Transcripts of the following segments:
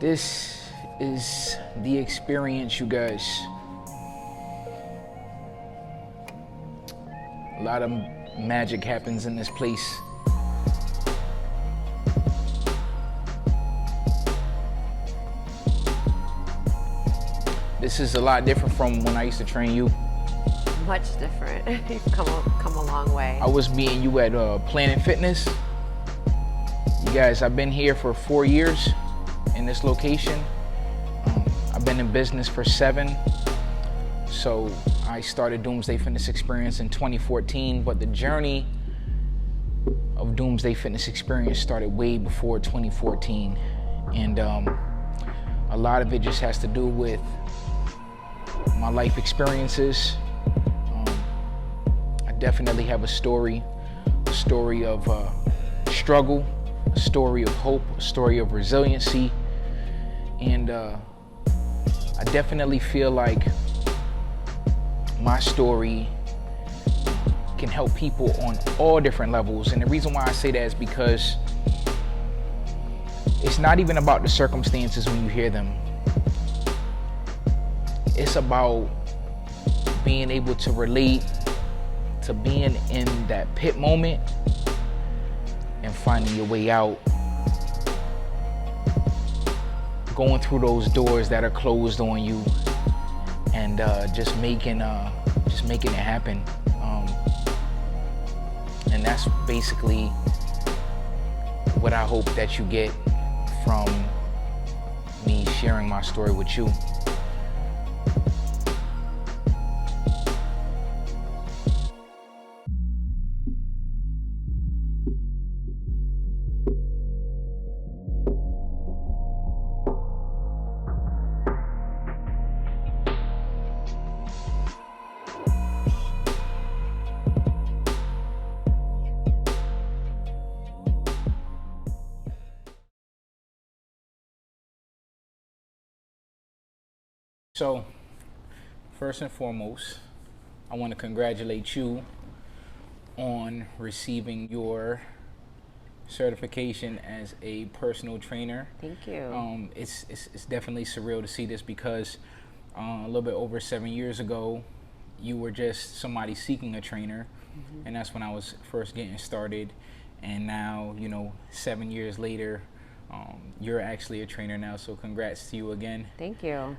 This is the experience, you guys. A lot of magic happens in this place. This is a lot different from when I used to train you. Much different. You've come a long way. I was meeting you at Planet Fitness. You guys, I've been here for 4 years in this location. I've been in business for 7. So I started Doomsday Fitness Experience in 2014, but the journey of Doomsday Fitness Experience started way before 2014. And a lot of it just has to do with my life experiences. I definitely have a story of struggle, a story of hope, a story of resiliency. And I definitely feel like my story can help people on all different levels. And the reason why I say that is because it's not even about the circumstances when you hear them. It's about being able to relate to being in that pit moment and finding your way out. Going through those doors that are closed on you and just making it happen. And that's basically what I hope that you get from me sharing my story with you. So, first and foremost, I want to congratulate you on receiving your certification as a personal trainer. Thank you. It's definitely surreal to see this because a little bit over 7 years ago, you were just somebody seeking a trainer, and that's when I was first getting started. And now, 7 years later, you're actually a trainer now. So congrats to you again. Thank you.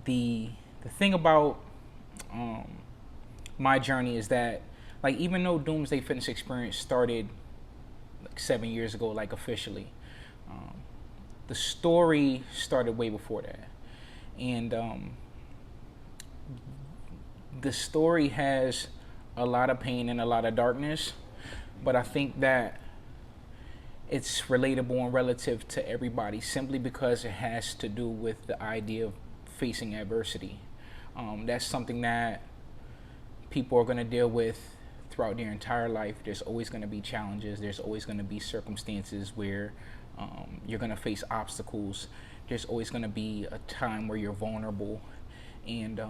The thing about my journey is that, like, even though Doomsday Fitness Experience started like 7 years ago, like officially, the story started way before that. And the story has a lot of pain and a lot of darkness, but I think that it's relatable and relative to everybody simply because it has to do with the idea of facing adversity. That's something that people are going to deal with throughout their entire life. There's always going to be challenges. There's always going to be circumstances where you're going to face obstacles. There's always going to be a time where you're vulnerable. And,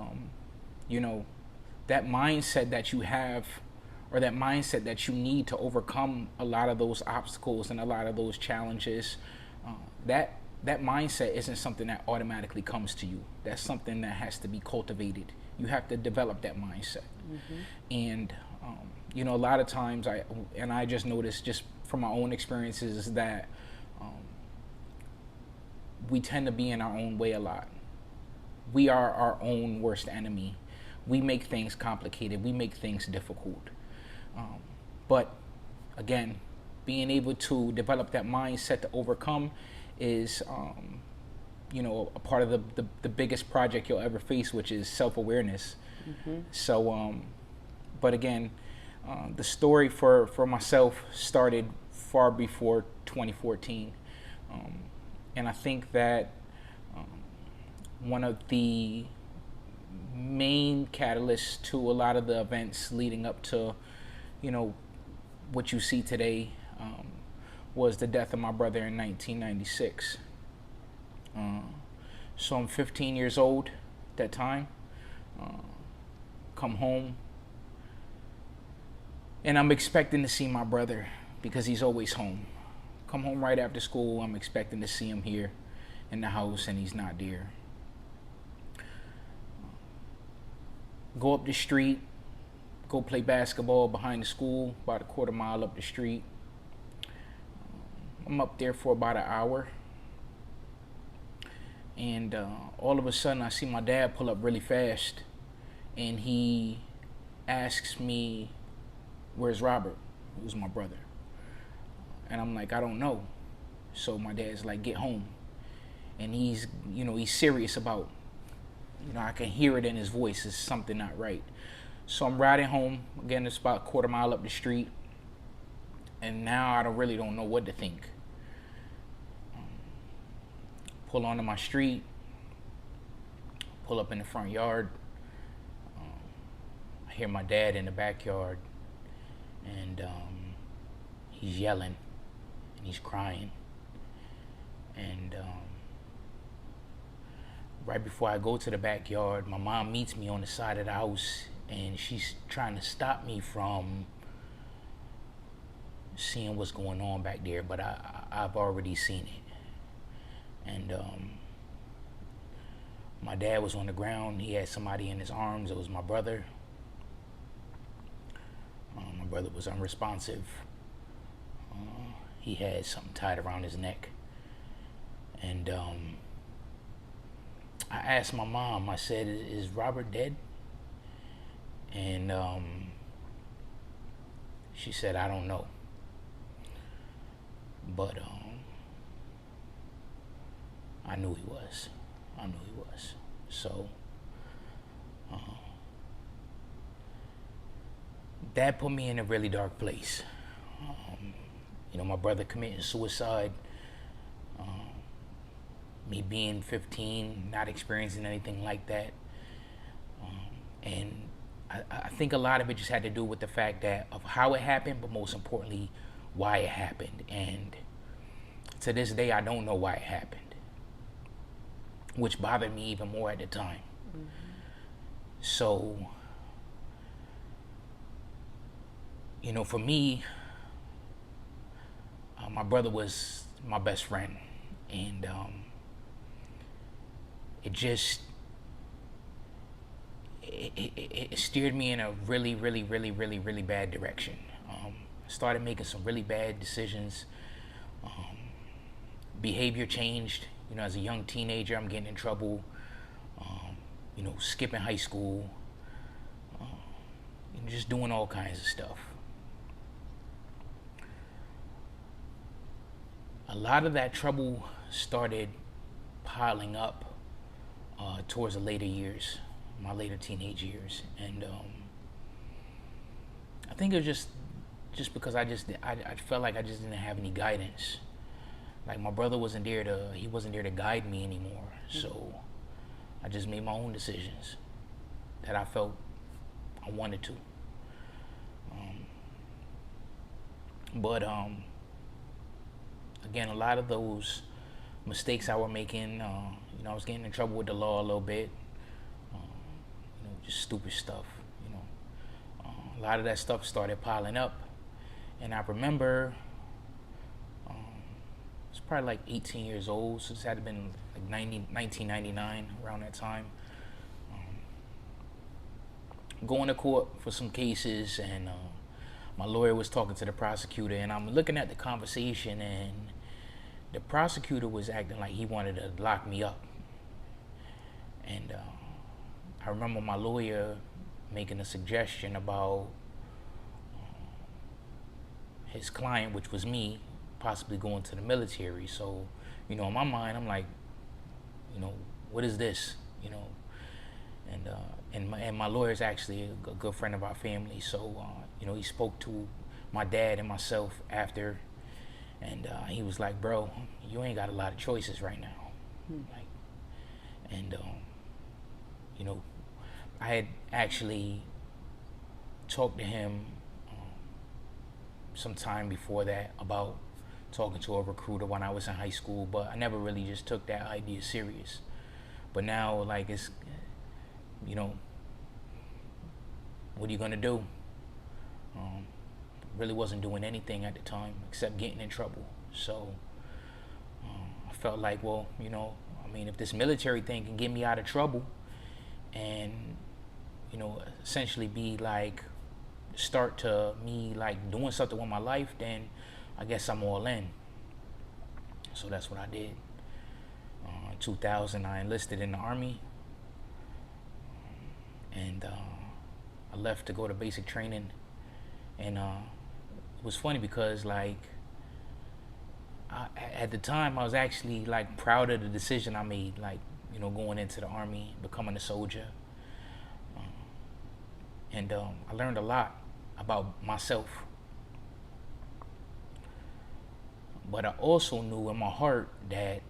that mindset that you have, or that mindset that you need to overcome a lot of those obstacles and a lot of those challenges, that mindset isn't something that automatically comes to you. That's something that has to be cultivated. You have to develop that mindset. And, a lot of times I just noticed just from my own experiences that we tend to be in our own way a lot. We are our own worst enemy. We make things complicated. We make things difficult. But again, being able to develop that mindset to overcome is, a part of the biggest project you'll ever face, which is self-awareness. So, but again, the story for myself started far before 2014. And I think that one of the main catalysts to a lot of the events leading up to, what you see today, was the death of my brother in 1996. So I'm 15 years old at that time. Come home, and I'm expecting to see my brother because he's always home. Come home right after school, I'm expecting to see him here. in the house and he's not there. Go up the street, go play basketball behind the school, about a quarter mile up the street. I'm up there for about an hour. And all of a sudden, I see my dad pull up really fast. And he asks me, "Where's Robert?" Who's my brother. And I'm like, "I don't know." So my dad's like, "Get home." And he's serious about, I can hear it in his voice. It's something not right. So I'm riding home. Again, it's about a quarter mile up the street. And now I really don't know what to think. Pull onto my street. Pull up in the front yard. I hear my dad in the backyard. And he's yelling. And he's crying. And right before I go to the backyard, my mom meets me on the side of the house, and she's trying to stop me from seeing what's going on back there, but I've already seen it. And my dad was on the ground. He had somebody in his arms. It was my brother. My brother was unresponsive. He had something tied around his neck. And I asked my mom, I said, "Is Robert dead?" And she said, "I don't know. But I knew he was. I knew he was." So that put me in a really dark place. My brother committing suicide. Me being 15, not experiencing anything like that. And I think a lot of it just had to do with the fact that of how it happened, but most importantly, why it happened. And to this day, I don't know why it happened, which bothered me even more at the time. Mm-hmm. So, for me, my brother was my best friend. And it steered me in a really, really, really, really, really bad direction. I started making some really bad decisions. Behavior changed. As a young teenager, I'm getting in trouble. Skipping high school. Just doing all kinds of stuff. A lot of that trouble started piling up towards the later years, my later teenage years. And I think it was just because I felt like I just didn't have any guidance. Like my brother wasn't there to guide me anymore. So I just made my own decisions that I felt I wanted to. But again, a lot of those mistakes I was making, I was getting in trouble with the law a little bit. Just stupid stuff. A lot of that stuff started piling up, and I remember I was probably like 18 years old, so this had to have been like 1999, around that time. Going to court for some cases, and my lawyer was talking to the prosecutor, and I'm looking at the conversation, and the prosecutor was acting like he wanted to lock me up. And I remember my lawyer making a suggestion about his client, which was me, possibly going to the military. So, in my mind, I'm like, what is this? And my lawyer is actually a good friend of our family. So, he spoke to my dad and myself after, and he was like, "Bro, you ain't got a lot of choices right now." I had actually talked to him some time before that about talking to a recruiter when I was in high school, but I never really just took that idea serious. But now, it's, what are you gonna do? Really wasn't doing anything at the time except getting in trouble. So I felt like, well, I mean, if this military thing can get me out of trouble and, essentially be like start to me like doing something with my life, then I guess I'm all in. So that's what I did. In 2000, I enlisted in the Army, and I left to go to basic training. And it was funny because like at the time I was actually like proud of the decision I made, like going into the Army, becoming a soldier. And I learned a lot about myself. But I also knew in my heart that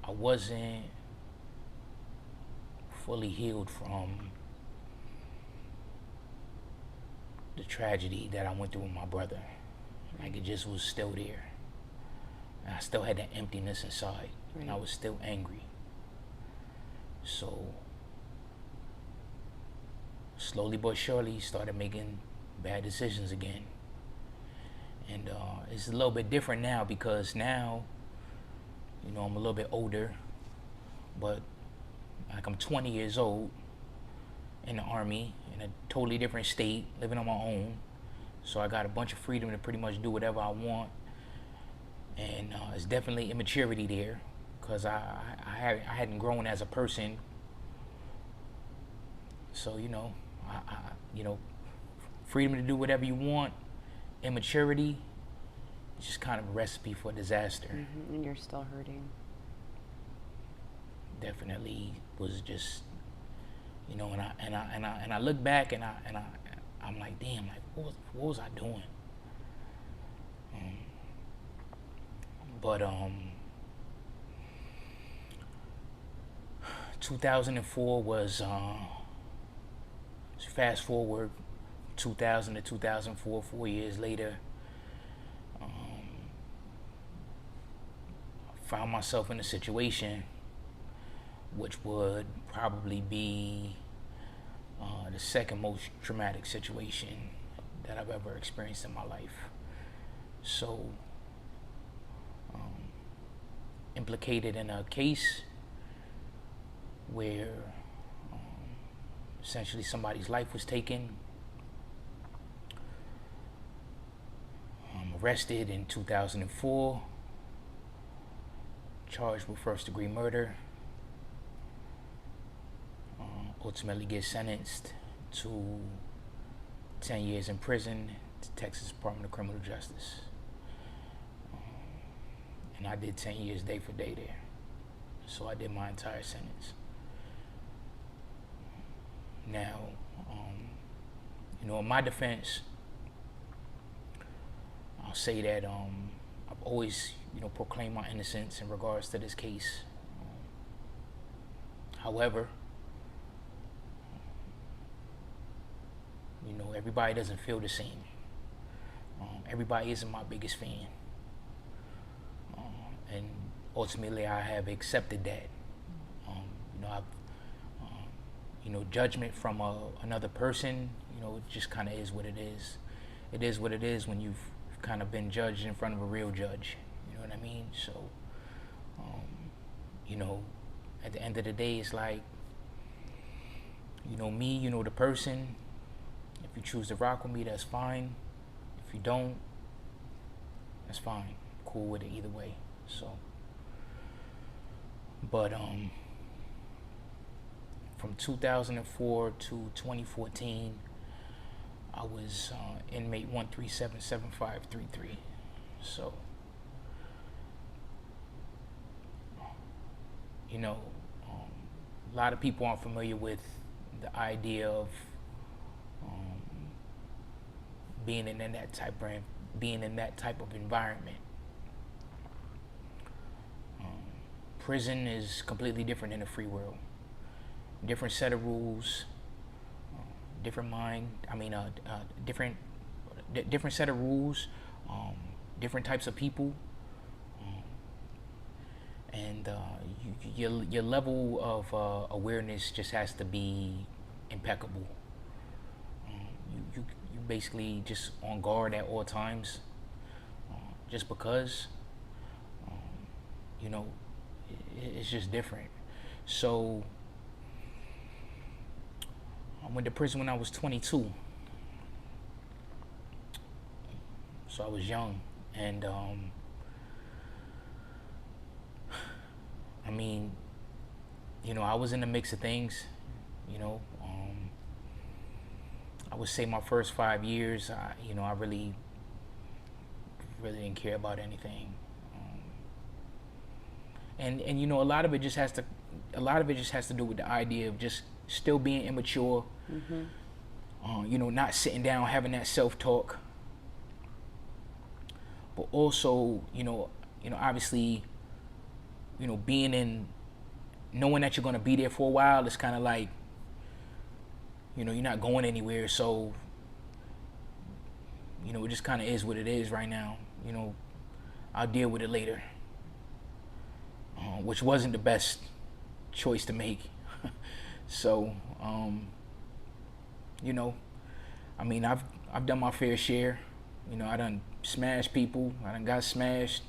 I wasn't fully healed from the tragedy that I went through with my brother. Like it just was still there. And I still had that emptiness inside. Right. And I was still angry. So slowly but surely started making bad decisions again. And it's a little bit different now because now, I'm a little bit older, but like I'm 20 years old in the Army in a totally different state, living on my own. So I got a bunch of freedom to pretty much do whatever I want. And it's definitely immaturity there because I hadn't grown as a person. So, freedom to do whatever you want, immaturity, it's just kind of a recipe for disaster. Mm-hmm. And you're still hurting. Definitely was just, and I look back and I'm like, damn, like what was I doing? But 2004 was fast forward 2000 to 2004, 4 years later. Found myself in a situation which would probably be the second most traumatic situation that I've ever experienced in my life. So, implicated in a case where essentially somebody's life was taken. Arrested in 2004, charged with first-degree murder. Ultimately get sentenced to 10 years in prison to Texas Department of Criminal Justice. And I did 10 years day for day there. So I did my entire sentence. Now, in my defense, I'll say that I've always, proclaimed my innocence in regards to this case. However, everybody doesn't feel the same. Everybody isn't my biggest fan. And ultimately I have accepted that. Judgment from another person, it just kind of is what it is. It is what it is when you've kind of been judged in front of a real judge. You know what I mean? So, at the end of the day, it's like, me, the person. If you choose to rock with me, that's fine. If you don't, that's fine. Cool with it either way. So, but from 2004 to 2014, I was inmate 1377533. So, a lot of people aren't familiar with the idea of being in that type of environment. Prison is completely different than the free world. Different set of rules, different set of rules, different types of people, and your level of awareness just has to be impeccable. You basically just on guard at all times, just because you know, it's just different. So I went to prison when I was 22. So I was young, and I mean, I was in the mix of things. You know, I would say my first 5 years, I really didn't care about anything. And a lot of it just has to do with the idea of just still being immature. Not sitting down having that self-talk, but also obviously being in, knowing that you're going to be there for a while. It's kind of like you're not going anywhere, so it just kind of is what it is right now. I'll deal with it later, which wasn't the best choice to make. So I've done my fair share. I done smashed people, I done got smashed.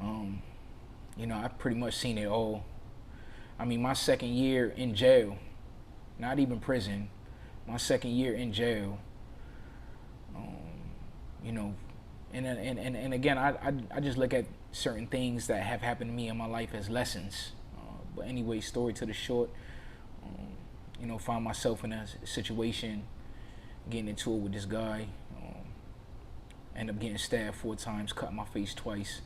I've pretty much seen it all. I mean, my second year in jail, not even prison, my second year in jail, and again, I just look at certain things that have happened to me in my life as lessons. But anyway, story to the short, found myself in a situation, getting into it with this guy, ended up getting stabbed 4 times, cut my face twice.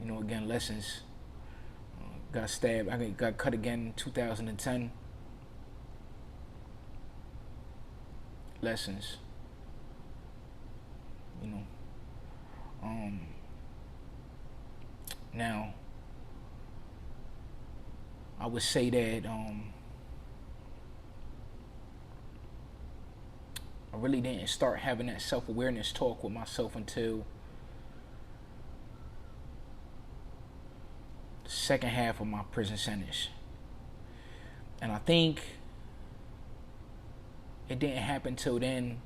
Again, lessons. Got stabbed. I got cut again in 2010. Lessons. Now, I would say that I really didn't start having that self-awareness talk with myself until the second half of my prison sentence. And I think it didn't happen till then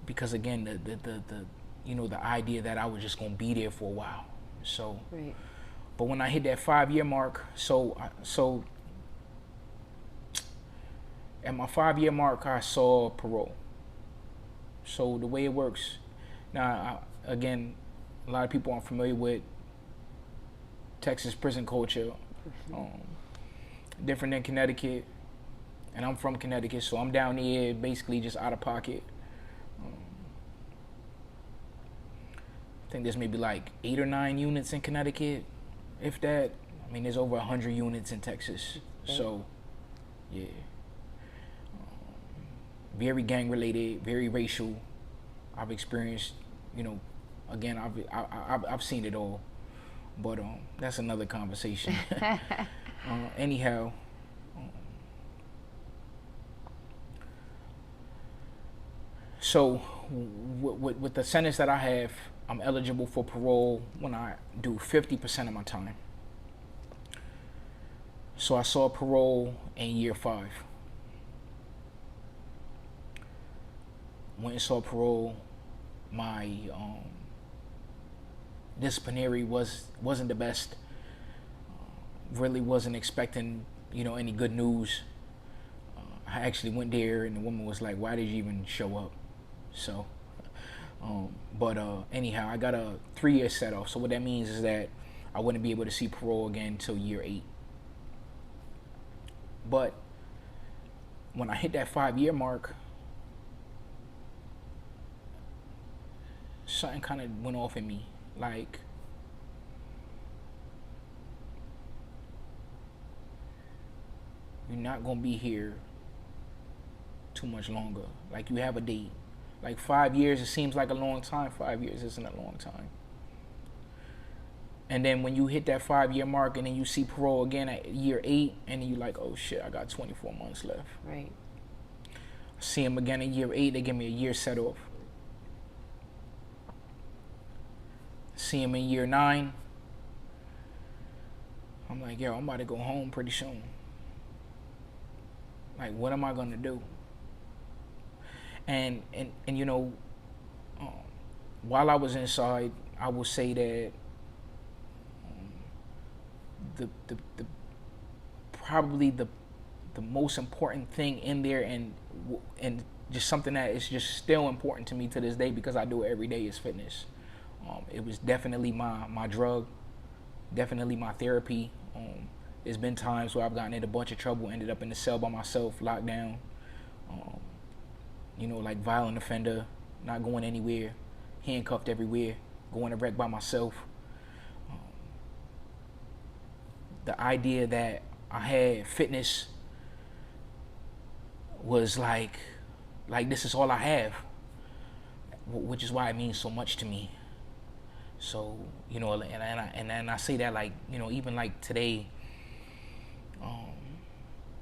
because, again, the idea that I was just gonna be there for a while. So, right. But when I hit that 5-year mark, so at my 5-year mark, I saw parole. So the way it works now, again, a lot of people aren't familiar with Texas prison culture. Different than Connecticut, and I'm from Connecticut, so I'm down here basically just out of pocket. I think there's maybe like 8 or 9 units in Connecticut, if that. I mean, there's over 100 units in Texas. So, yeah. Very gang related, very racial. I've experienced, again, I've seen it all, but that's another conversation. Anyhow, so with the sentence that I have, I'm eligible for parole when I do 50% of my time. So I saw parole in year 5. Went and saw parole. My disciplinary wasn't the best. Really wasn't expecting any good news. I actually went there and the woman was like, "Why did you even show up?" So, but anyhow, I got a 3-year set off. So what that means is that I wouldn't be able to see parole again until year 8. But when I hit that 5-year mark, something kind of went off in me. Like, you're not gonna be here too much longer. Like, you have a date. Like 5 years, it seems like a long time. 5 years isn't a long time. And then when you hit that 5-year mark and then you see parole again at year 8, and then you're like, oh shit, I got 24 months left. Right. See him again at year 8, they give me a year set off. See him in year 9, I'm like, yo, I'm about to go home pretty soon. Like, what am I gonna do? And while I was inside, I will say that the probably the most important thing in there, and just something that is just still important to me to this day because I do it every day, is fitness. It was definitely my drug, definitely my therapy. There's been times where I've gotten in a bunch of trouble, ended up in the cell by myself, locked down. Like violent offender, not going anywhere, handcuffed everywhere, going to wreck by myself. The idea that I had fitness was like this is all I have, which is why it means so much to me. So and I say that, like, even like today,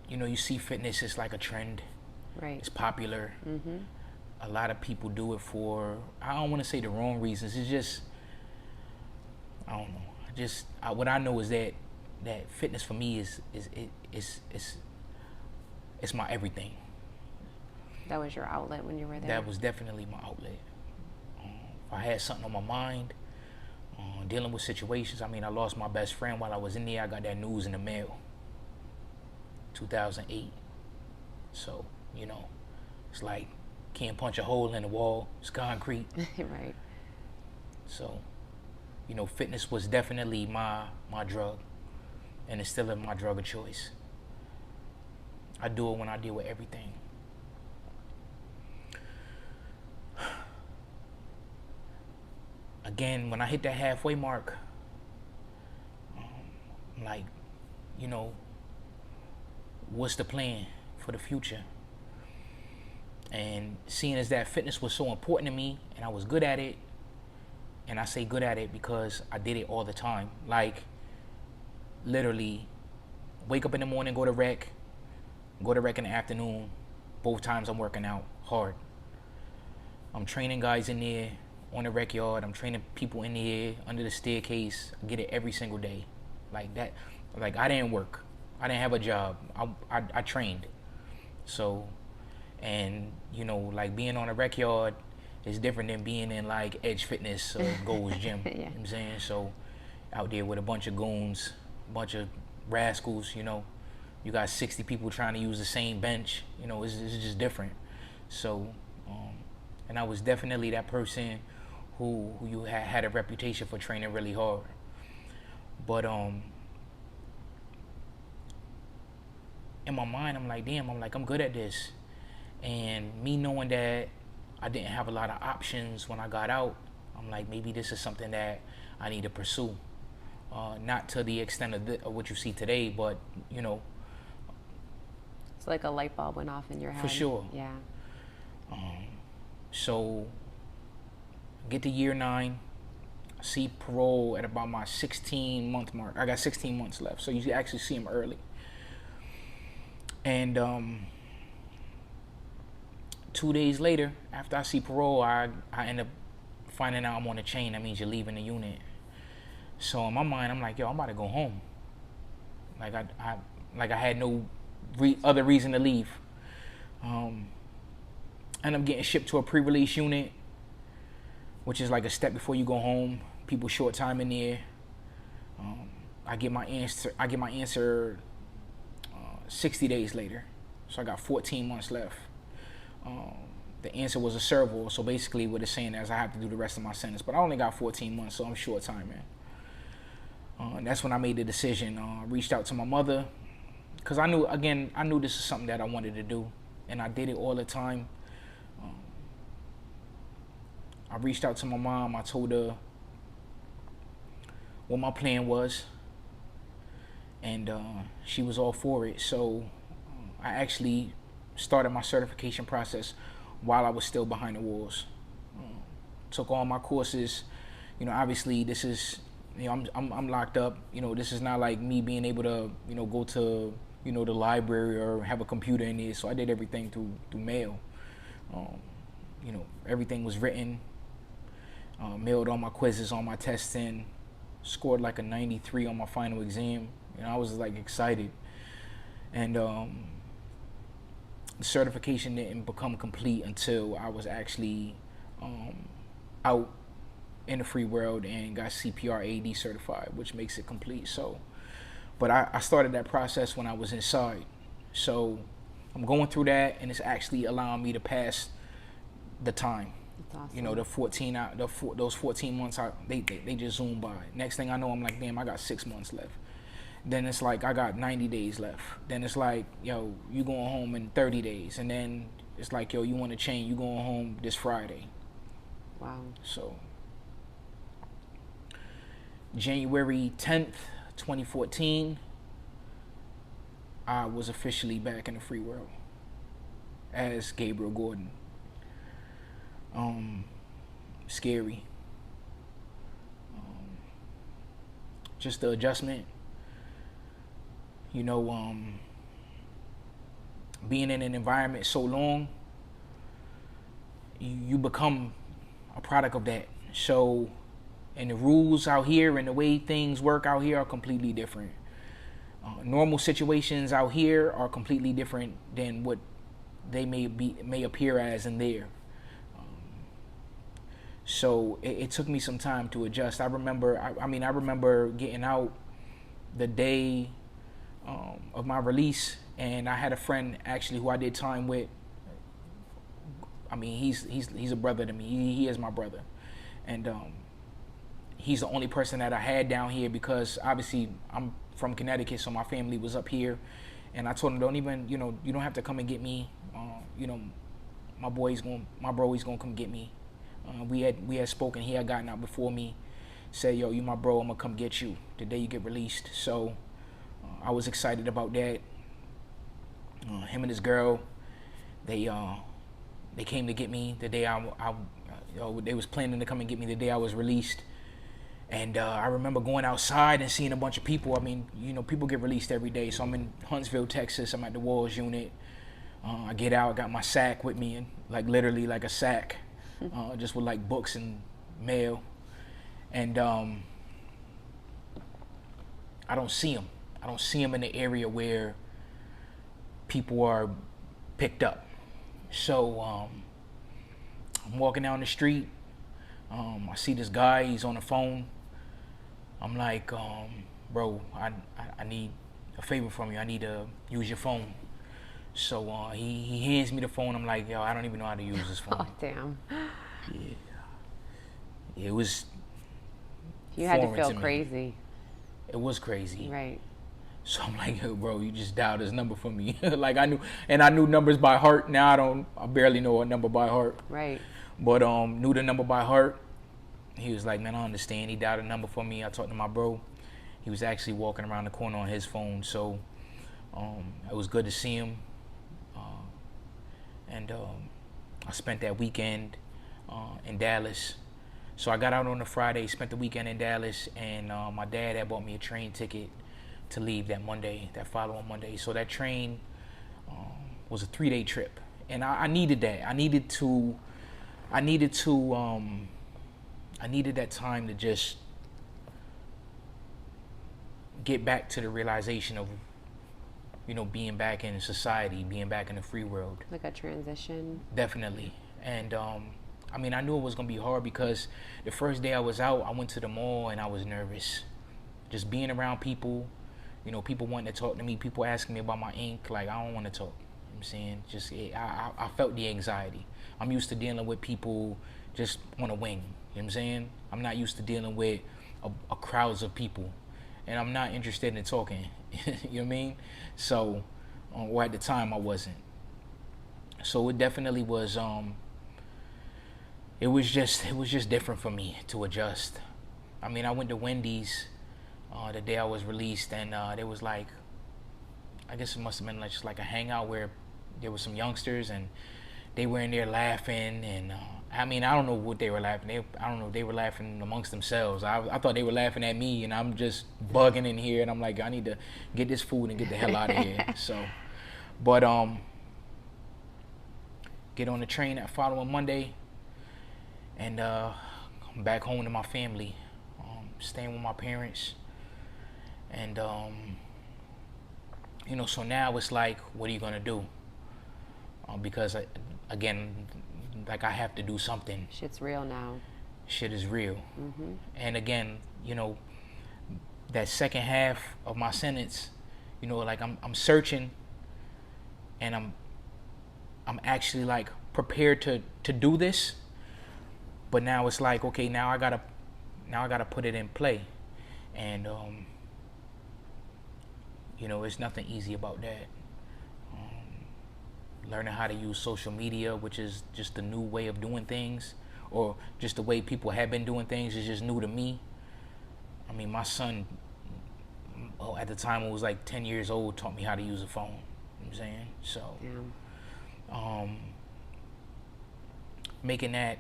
you see fitness is like a trend. Right. It's popular. Mm-hmm. A lot of people do it for, I don't want to say the wrong reasons. It's just, I don't know. What I know is that fitness for me is it's my everything. That was your outlet when you were there? That was definitely my outlet. If I had something on my mind, dealing with situations. I mean, I lost my best friend while I was in there. I got that news in the mail, 2008. So, it's like can't punch a hole in the wall. It's concrete. Right. So, fitness was definitely my drug, and it's still my drug of choice. I do it when I deal with everything. Again, when I hit that halfway mark, I'm like, what's the plan for the future? And seeing as that fitness was so important to me and I was good at it, and I say good at it because I did it all the time. Like, literally, wake up in the morning, go to rec in the afternoon. Both times I'm working out hard. I'm training guys in there on the rec yard. I'm training people in the air, under the staircase. I get it every single day. Like that. Like, I didn't work. I didn't have a job. I trained. So, and like being on a rec yard is different than being in like Edge Fitness or Gold's Gym. Yeah. You know what I'm saying? So, out there with a bunch of goons, a bunch of rascals, you got 60 people trying to use the same bench. It's just different. So, and I was definitely that person who you had a reputation for training really hard. But in my mind, I'm like, damn, I'm good at this. And me knowing that I didn't have a lot of options when I got out, I'm like, maybe this is something that I need to pursue. Not to the extent of what you see today, but It's like a light bulb went off in your head. For sure. Yeah. So get to year 9, see parole at about my 16-month mark. I got 16 months left, so you actually see him early. And 2 days later, after I see parole, I end up finding out I'm on a chain. That means you're leaving the unit. So in my mind, I'm like, yo, I'm about to go home. Like I had no other reason to leave. And I'm getting shipped to a pre-release unit, which is like a step before you go home. People short time in there. I get my answer 60 days later. So I got 14 months left. The answer was a serval, so basically what it's saying is I have to do the rest of my sentence. But I only got 14 months, so I'm short time, man. And that's when I made the decision. Reached out to my mother, because I knew this is something that I wanted to do, and I did it all the time. I reached out to my mom. I told her what my plan was, and she was all for it. So I actually started my certification process while I was still behind the walls. Took all my courses. Obviously this is, I'm locked up. This is not like me being able to, go to, the library or have a computer in there. So I did everything through mail. Everything was written. Mailed all my quizzes, all my tests in. Scored like a 93 on my final exam. I was like excited. And the certification didn't become complete until I was actually out in the free world and got CPR AD certified, which makes it complete. So, but I started that process when I was inside. So I'm going through that, and it's actually allowing me to pass the time. That's awesome. You know, the 14 out, those 14 months, they just zoom by. Next thing I know, I'm like, damn, I got 6 months left. Then it's like I got 90 days left. Then it's like, yo, you going home in 30 days, and then it's like, yo, you want to change, you going home this Friday. Wow. So January 10th, 2014, I was officially back in the free world as Gabriel Gordon. Scary. Just the adjustment. You know, being in an environment so long, you become a product of that. So, and the rules out here and the way things work out here are completely different. Normal situations out here are completely different than what they may appear as in there. So it took me some time to adjust. I remember getting out the day of my release, and I had a friend actually who I did time with. I mean, he's a brother to me. He is my brother, and he's the only person that I had down here because obviously I'm from Connecticut, so my family was up here, and I told him, don't even, you don't have to come and get me. My bro, he's gonna come get me. We had spoken. He had gotten out before me. Said, yo, you my bro. I'm gonna come get you the day you get released. So I was excited about that. Him and his girl, they came to get me the day they was planning to come and get me the day I was released. And I remember going outside and seeing a bunch of people. I mean, people get released every day. So I'm in Huntsville, Texas. I'm at the Walls unit. I get out, got my sack with me, and like literally like a sack. Just with like books and mail, and I don't see them. I don't see them in the area where people are picked up. So I'm walking down the street. I see this guy. He's on the phone. I'm like, bro, I need a favor from you. I need to use your phone. So he hands me the phone. I'm like, yo, I don't even know how to use this phone. Oh, damn. Yeah. It was. You had to feel crazy. It was crazy. Right. So I'm like, yo, bro, you just dialed this number for me. Like I knew numbers by heart. Now I barely know a number by heart. Right. But knew the number by heart. He was like, man, I understand. He dialed a number for me. I talked to my bro. He was actually walking around the corner on his phone. So it was good to see him. And I spent that weekend in Dallas. So I got out on a Friday, spent the weekend in Dallas, and my dad had bought me a train ticket to leave that following Monday. So that train was a 3-day trip, and I needed that. I needed that time to just get back to the realization of, being back in society, being back in the free world. Like a transition. Definitely. And I knew it was gonna be hard because the first day I was out, I went to the mall and I was nervous. Just being around people, people wanting to talk to me, people asking me about my ink, like I don't want to talk. You know what I'm saying? Just I felt the anxiety. I'm used to dealing with people just on a wing. You know what I'm saying? I'm not used to dealing with a crowds of people, and I'm not interested in talking. You know what I mean? So, or at the time I wasn't. So it definitely was. It was just different for me to adjust. I mean, I went to Wendy's the day I was released, and there was like, I guess it must have been like just like a hangout where there was some youngsters and they were in there laughing, and I don't know what they were laughing. I don't know if they were laughing amongst themselves. I thought they were laughing at me, and I'm just bugging in here, and I'm like, I need to get this food and get the hell out of here. So, but get on the train that following Monday, and I'm back home to my family, staying with my parents, and so now it's like, what are you gonna do? Because again, like I have to do something. Shit's real now. shit is real. And again, that second half of my sentence, like I'm searching, and I'm actually like prepared to do this, but now it's like, okay, now I gotta put it in play, and it's nothing easy about that. Learning how to use social media, which is just a new way of doing things, or just the way people have been doing things, is just new to me. I mean, my son, at the time, it was like 10 years old, taught me how to use a phone. You know what I'm saying? So, making that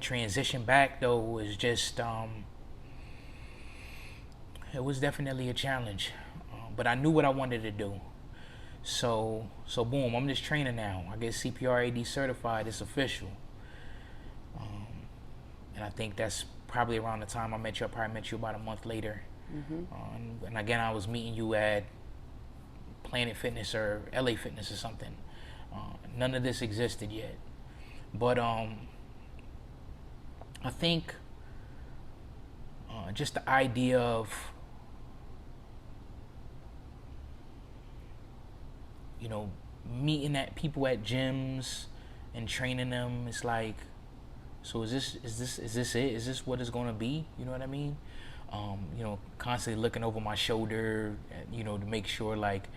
transition back, though, was just, it was definitely a challenge. But I knew what I wanted to do. So boom, I'm just training now. I get CPR AD certified. It's official. And I think that's probably around the time I met you. I probably met you about a month later. And again, I was meeting you at Planet Fitness or LA Fitness or something. None of this existed yet. But I think just the idea of meeting people at gyms and training them, it's like, so is this it? Is this what it's gonna be? You know what I mean? Constantly looking over my shoulder, to make sure like,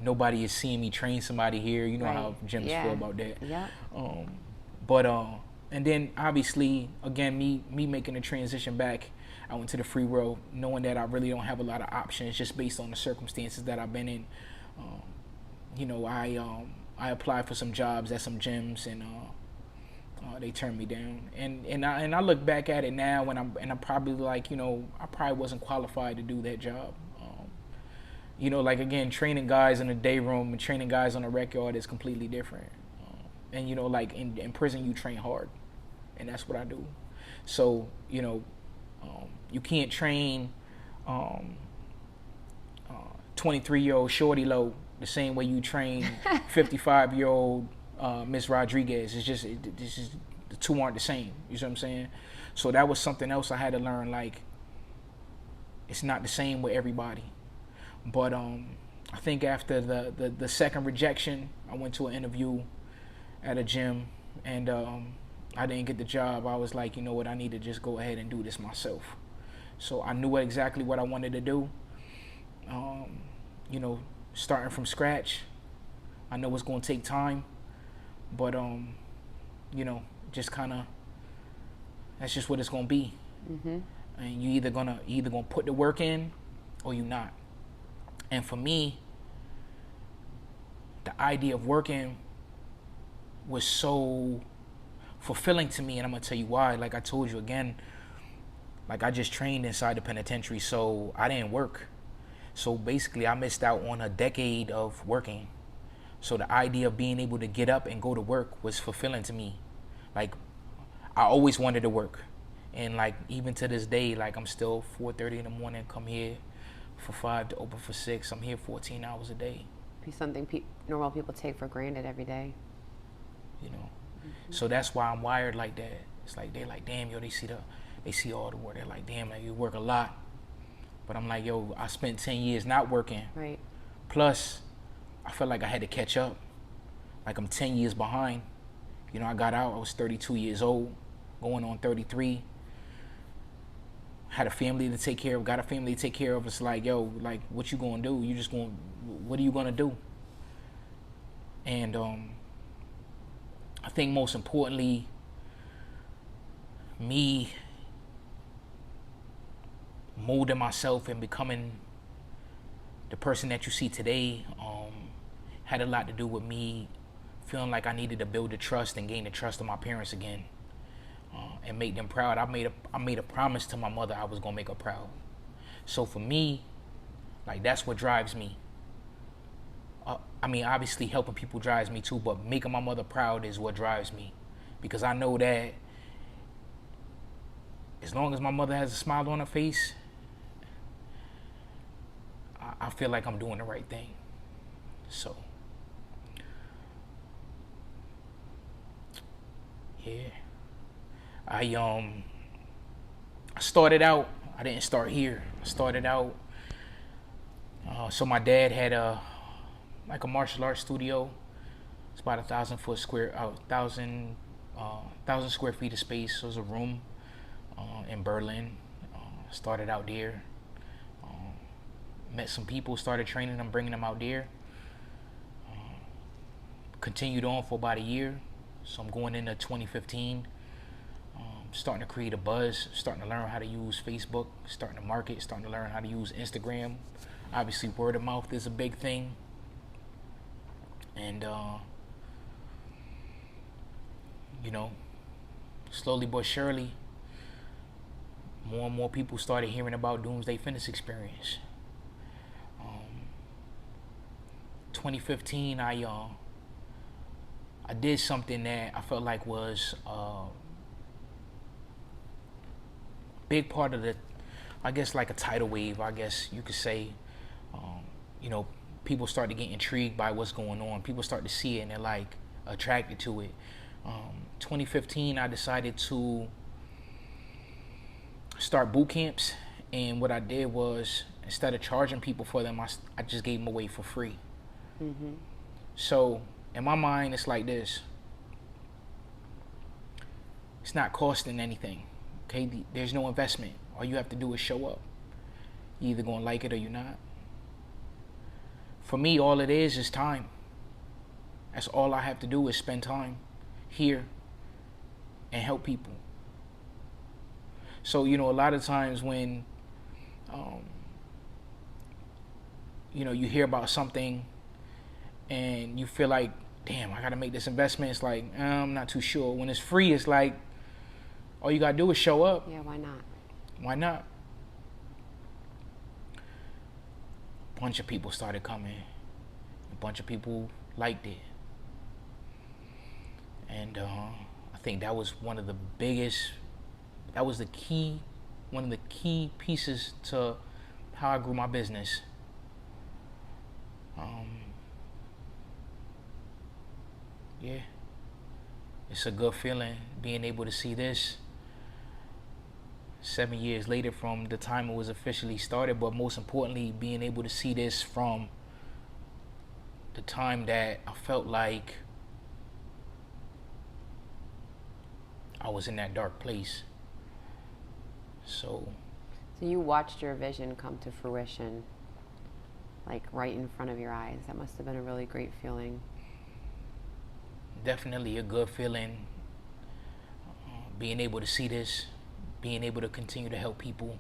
nobody is seeing me train somebody here. You know Right. how gyms feel about that. Yeah. But and then obviously again me making the transition back, I went to the free world knowing that I really don't have a lot of options just based on the circumstances that I've been in. I applied for some jobs at some gyms, and they turned me down. And I look back at it now, and I'm probably like, I probably wasn't qualified to do that job. Like again, training guys in the day room and training guys on the rec yard is completely different. And like in prison, you train hard, and that's what I do. So you can't train 23-year-old Shorty Low the same way you train 55-year-old Miss Rodriguez. It's just the two aren't the same. You see what I'm saying? So that was something else I had to learn. Like, it's not the same with everybody. But I think after the second rejection, I went to an interview at a gym, and I didn't get the job. I was like, you know what, I need to just go ahead and do this myself. So I knew exactly what I wanted to do. Starting from scratch, I know it's going to take time, but just kind of, that's just what it's going to be. And you either gonna put the work in, or you not. And for me, the idea of working was so fulfilling to me, and I'm gonna tell you why. Like I told you again, like I just trained inside the penitentiary, so I didn't work. So basically I missed out on a decade of working. So the idea of being able to get up and go to work was fulfilling to me. Like, I always wanted to work. And like, even to this day, like I'm still 4:30 in the morning, come here for 5 to open for 6. I'm here 14 hours a day. Be something normal people take for granted every day. So that's why I'm wired like that. It's like, they're like, damn, yo, they see all the work. They're like, damn, like, you work a lot. But I'm like, yo, I spent 10 years not working. Right. Plus, I felt like I had to catch up. Like, I'm 10 years behind. I got out, I was 32 years old, going on 33. Had a family to take care of, got a family to take care of. It's like, yo, like, what you gonna do? What are you gonna do? And I think most importantly, me molding myself and becoming the person that you see today had a lot to do with me feeling like I needed to build the trust and gain the trust of my parents again, and make them proud. I made a promise to my mother I was gonna make her proud. So for me, like, that's what drives me. I mean, obviously helping people drives me too, but making my mother proud is what drives me, because I know that as long as my mother has a smile on her face, I feel like I'm doing the right thing. So Yeah. I started out, I didn't start here. I started out, so my dad had a martial arts studio. It's about 1,000 square feet of space. So it was a room in Berlin. Started out there. Met some people, started training them, bringing them out there. Continued on for about a year. So I'm going into 2015. Starting to create a buzz, starting to learn how to use Facebook, starting to market, starting to learn how to use Instagram. Obviously, word of mouth is a big thing. And, slowly but surely, more and more people started hearing about Doomsday Fitness Experience. 2015, I did something that I felt like was big part of the, I guess, like a tidal wave, I guess you could say. People start to get intrigued by what's going on. People start to see it and they're like attracted to it. 2015, I decided to start boot camps, and what I did was, instead of charging people for them, I just gave them away for free. Mm-hmm. So in my mind, it's like this: it's not costing anything. Okay, there's no investment. All you have to do is show up. You either gonna like it or you're not. For me, all it is time. That's all I have to do is spend time here and help people. So, a lot of times when, you hear about something and you feel like, damn, I gotta make this investment. It's like, I'm not too sure. When it's free, it's like, all you gotta do is show up. Yeah, why not? Why not? A bunch of people started coming. A bunch of people liked it. And I think that was one of the key pieces to how I grew my business. Yeah. It's a good feeling being able to see this 7 years later from the time it was officially started, but most importantly, being able to see this from the time that I felt like I was in that dark place. So you watched your vision come to fruition, like right in front of your eyes. That must have been a really great feeling. Definitely a good feeling, being able to see this, being able to continue to help people,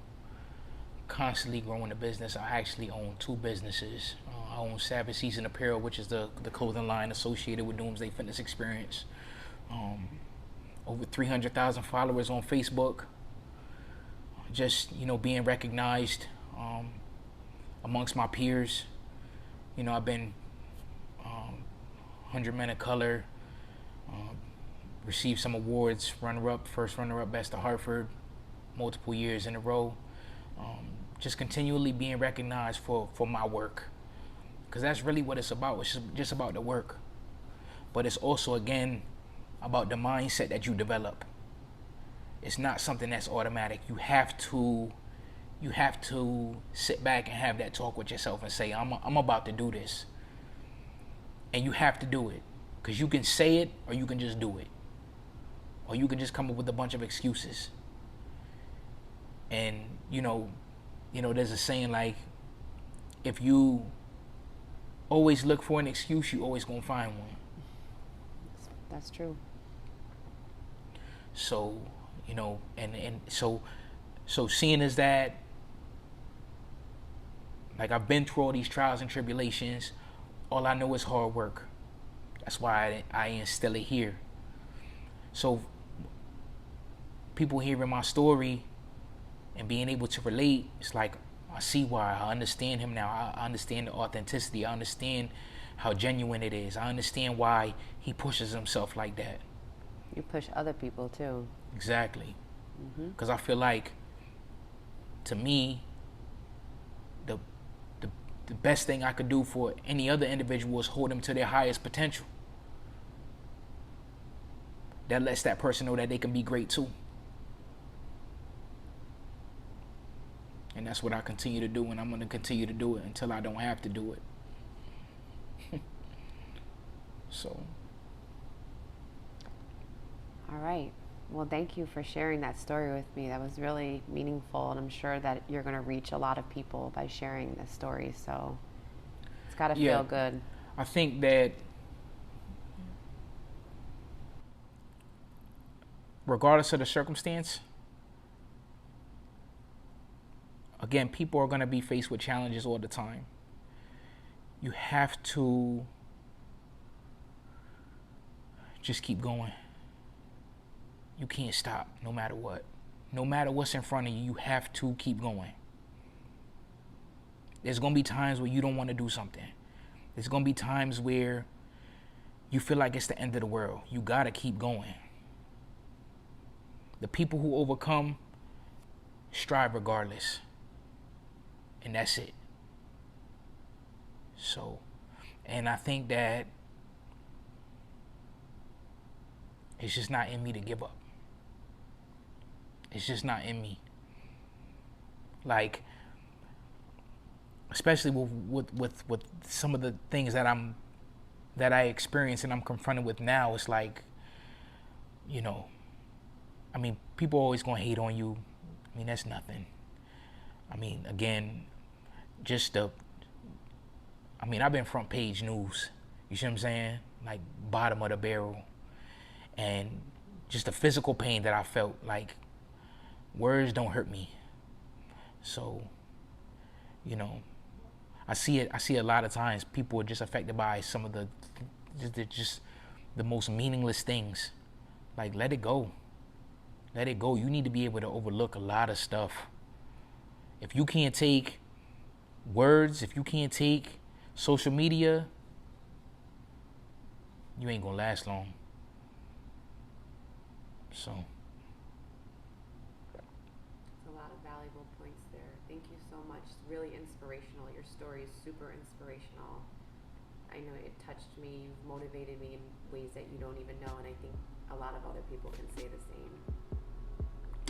constantly growing the business. I actually own 2 businesses. I own Savage Season Apparel, which is the clothing line associated with Doomsday Fitness Experience. Over 300,000 followers on Facebook. Just, being recognized amongst my peers. I've been 100 Men of Color, received some awards, first runner-up, Best of Hartford, multiple years in a row. Just continually being recognized for my work. Because that's really what it's about. It's just about the work. But it's also, again, about the mindset that you develop. It's not something that's automatic. You have to sit back and have that talk with yourself and say, I'm about to do this. And you have to do it. Because you can say it or you can just do it. Or you can just come up with a bunch of excuses. And, there's a saying like, if you always look for an excuse, you always gonna find one. That's true. So, so seeing as that, like, I've been through all these trials and tribulations, all I know is hard work. That's why I instill it here. So people hearing my story and being able to relate, it's like, I see why. I understand him now. I understand the authenticity. I understand how genuine it is. I understand why he pushes himself like that. You push other people too. Exactly. Because I feel like, to me, the best thing I could do for any other individual is hold them to their highest potential. that lets that person know that they can be great too. And that's what I continue to do, and I'm going to continue to do it until I don't have to do it. So. All right. Well, thank you for sharing that story with me. That was really meaningful, and I'm sure that you're going to reach a lot of people by sharing this story. So it's got to feel good. I think that regardless of the circumstance, again, people are going to be faced with challenges all the time. You have to just keep going. You can't stop no matter what. No matter what's in front of you, you have to keep going. There's going to be times where you don't want to do something. There's going to be times where you feel like it's the end of the world. You got to keep going. The people who overcome strive regardless. And that's it. So, and I think that it's just not in me to give up. It's just not in me. Like, especially with some of the things that I experience and I'm confronted with now, it's like, you know, I mean, people are always gonna hate on you. I mean, that's nothing. I mean, again, I've been front page news. You see what I'm saying? Like bottom of the barrel. And just the physical pain that I felt, like words don't hurt me. So, you know, I see a lot of times people are just affected by some of the most meaningless things. Like, let it go. Let it go. You need to be able to overlook a lot of stuff. If you can't take words, if you can't take social media, you ain't gonna last long. So. A lot of valuable points there. Thank you so much. It's really inspirational. Your story is super inspirational. I know it touched me. You've motivated me in ways that you don't even know, and I think a lot of other people can say the same.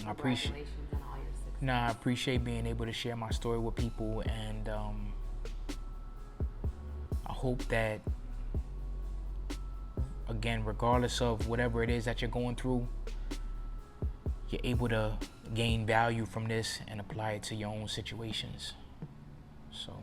I appreciate. Congratulations on all your success. I appreciate being able to share my story with people, and I hope that, again, regardless of whatever it is that you're going through, you're able to gain value from this and apply it to your own situations. So.